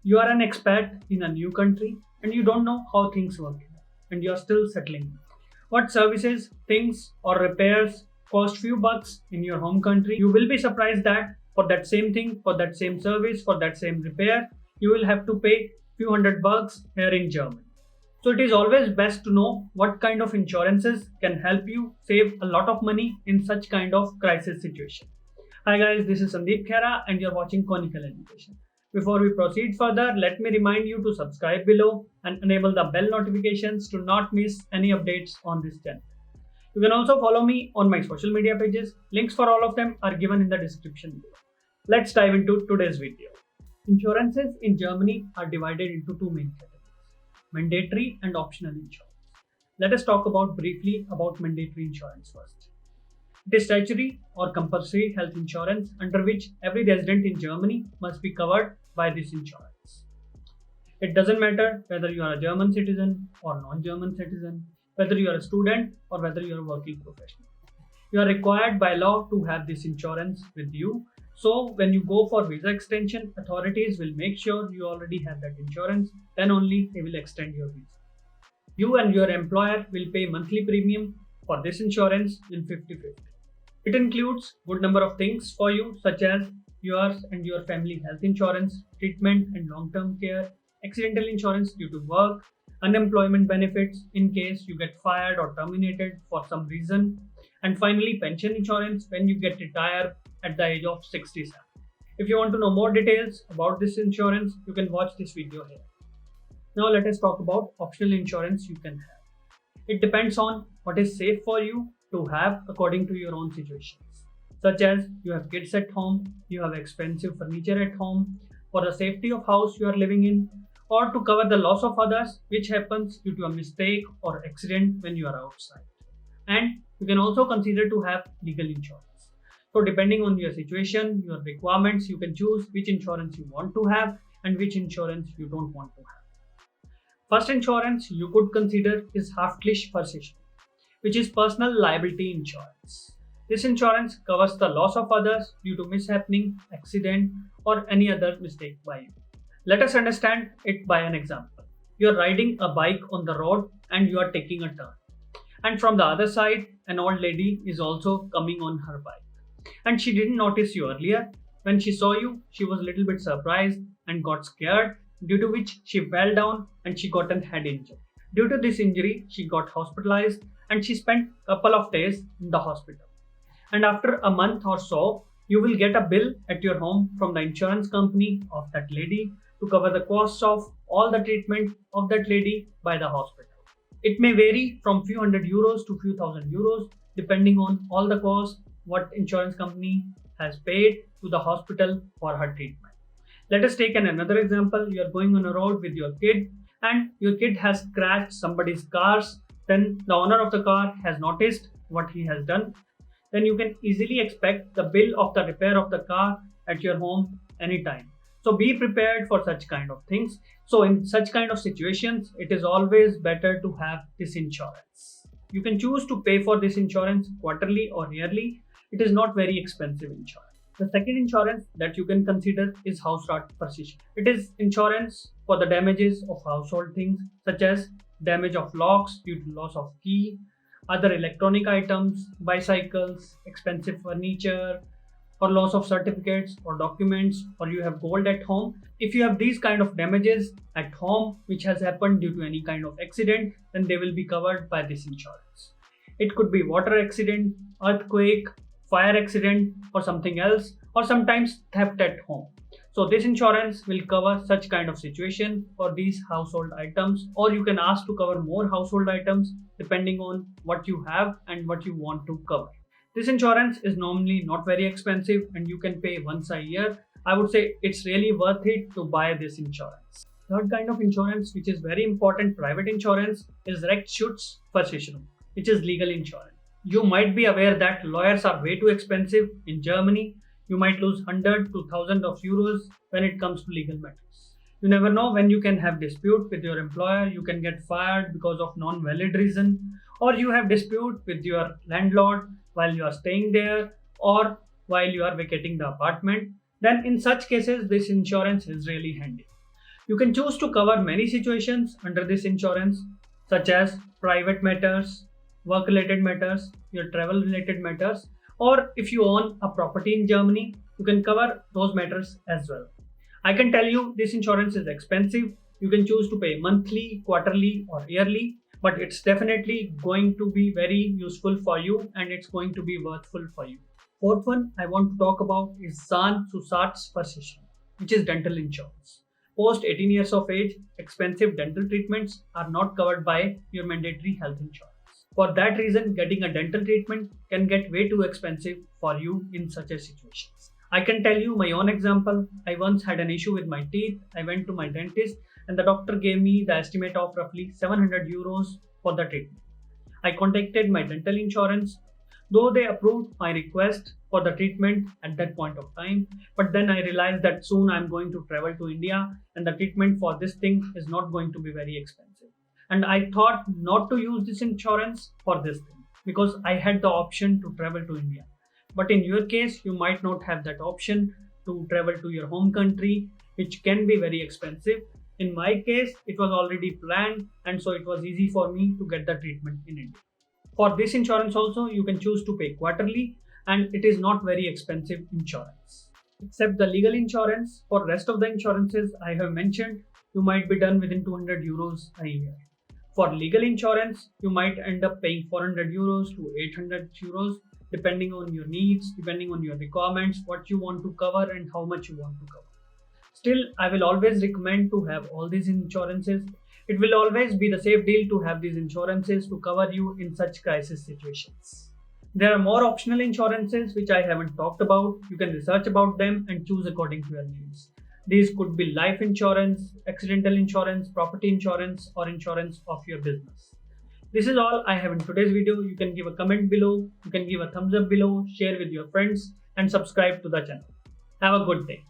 You are an expat in a new country and you don't know how things work and you are still settling. What services, things, or repairs cost few bucks in your home country, you will be surprised that for that same thing, for that same service, for that same repair, you will have to pay few hundred bucks here in Germany. So it is always best to know what kind of insurances can help you save a lot of money in such kind of crisis situation. Hi guys, this is Sandeep Khera and you're watching Conical Education. Before we proceed further, let me remind you to subscribe below and enable the bell notifications to not miss any updates on this channel. You can also follow me on my social media pages. Links for all of them are given in the description below. Let's dive into today's video. Insurances in Germany are divided into two main categories: mandatory and optional insurance. Let us talk about briefly about mandatory insurance first. It is statutory or compulsory health insurance under which every resident in Germany must be covered by this insurance. It doesn't matter whether you are a German citizen or non-German citizen, whether you are a student or whether you are a working professional. You are required by law to have this insurance with you. So when you go for visa extension, authorities will make sure you already have that insurance, then only they will extend your visa. You and your employer will pay monthly premium for this insurance in 50-50. It includes good number of things for you such as yours and your family health insurance, treatment and long-term care, accidental insurance due to work, unemployment benefits in case you get fired or terminated for some reason, and finally pension insurance when you get retired at the age of 67. If you want to know more details about this insurance, you can watch this video here. Now let us talk about optional insurance you can have. It depends on what is safe for you to have according to your own situations, such as you have kids at home, you have expensive furniture at home, for the safety of house you are living in, or to cover the loss of others which happens due to a mistake or accident when you are outside. And you can also consider to have legal insurance. So depending on your situation, your requirements, you can choose which insurance you want to have and which insurance you don't want to have. First insurance you could consider is Haftpflichtversicherung, which is personal liability insurance. This insurance covers the loss of others due to mishappening, accident, or any other mistake by you. Let us understand it by an example. You are riding a bike on the road and you are taking a turn. And from the other side, an old lady is also coming on her bike. And she didn't notice you earlier. When she saw you, she was a little bit surprised and got scared, due to which she fell down and she got a head injury. Due to this injury, she got hospitalized and she spent a couple of days in the hospital. And after a month or so, you will get a bill at your home from the insurance company of that lady to cover the costs of all the treatment of that lady by the hospital. It may vary from few hundred euros to few thousand euros depending on all the costs what insurance company has paid to the hospital for her treatment. Let us take another example. You are going on a road with your kid and your kid has crashed somebody's cars. Then the owner of the car has noticed what he has done. Then you can easily expect the bill of the repair of the car at your home anytime. So be prepared for such kind of things. So in such kind of situations, it is always better to have this insurance. You can choose to pay for this insurance quarterly or yearly. It is not very expensive insurance. The second insurance that you can consider is Hausratversicherung. It is insurance for the damages of household things such as damage of locks due to loss of key, other electronic items, bicycles, expensive furniture, or loss of certificates or documents, or you have gold at home. If you have these kind of damages at home which has happened due to any kind of accident, then they will be covered by this insurance. It could be water accident, earthquake, fire accident, or something else, or sometimes theft at home. So this insurance will cover such kind of situation for these household items, or you can ask to cover more household items depending on what you have and what you want to cover. This insurance is normally not very expensive and you can pay once a year. I would say it's really worth it to buy this insurance. Third kind of insurance, which is very important, private insurance, is Rechtsschutzversicherung, which is legal insurance. You might be aware that lawyers are way too expensive in Germany. You might lose 100 to 1000 of euros when it comes to legal matters. You never know when you can have dispute with your employer. You can get fired because of non-valid reason, or you have dispute with your landlord while you are staying there or while you are vacating the apartment. Then in such cases, this insurance is really handy. You can choose to cover many situations under this insurance, such as private matters, work related matters, your travel related matters, or if you own a property in Germany, you can cover those matters as well. I can tell you this insurance is expensive. You can choose to pay monthly, quarterly, or yearly, but it's definitely going to be very useful for you and it's going to be worthful for you. Fourth one I want to talk about is Zahnzusatzversicherung, which is dental insurance. Post 18 years of age, expensive dental treatments are not covered by your mandatory health insurance. For that reason, getting a dental treatment can get way too expensive for you in such a situation. I can tell you my own example. I once had an issue with my teeth. I went to my dentist and the doctor gave me the estimate of roughly 700 euros for the treatment. I contacted my dental insurance, though they approved my request for the treatment at that point of time. But then I realized that soon I'm going to travel to India and the treatment for this thing is not going to be very expensive. And I thought not to use this insurance for this thing because I had the option to travel to India. But in your case, you might not have that option to travel to your home country, which can be very expensive. In my case, it was already planned, and so it was easy for me to get the treatment in India. For this insurance, also, you can choose to pay quarterly, and it is not very expensive insurance. Except the legal insurance, for rest of the insurances I have mentioned, you might be done within 200 euros a year. For legal insurance, you might end up paying 400 euros to 800 euros depending on your needs, depending on your requirements, what you want to cover, and how much you want to cover. Still, I will always recommend to have all these insurances. It will always be the safe deal to have these insurances to cover you in such crisis situations. There are more optional insurances which I haven't talked about. You can research about them and choose according to your needs. These could be life insurance, accidental insurance, property insurance, or insurance of your business. This is all I have in today's video. You can give a comment below, you can give a thumbs up below, share with your friends, and subscribe to the channel. Have a good day.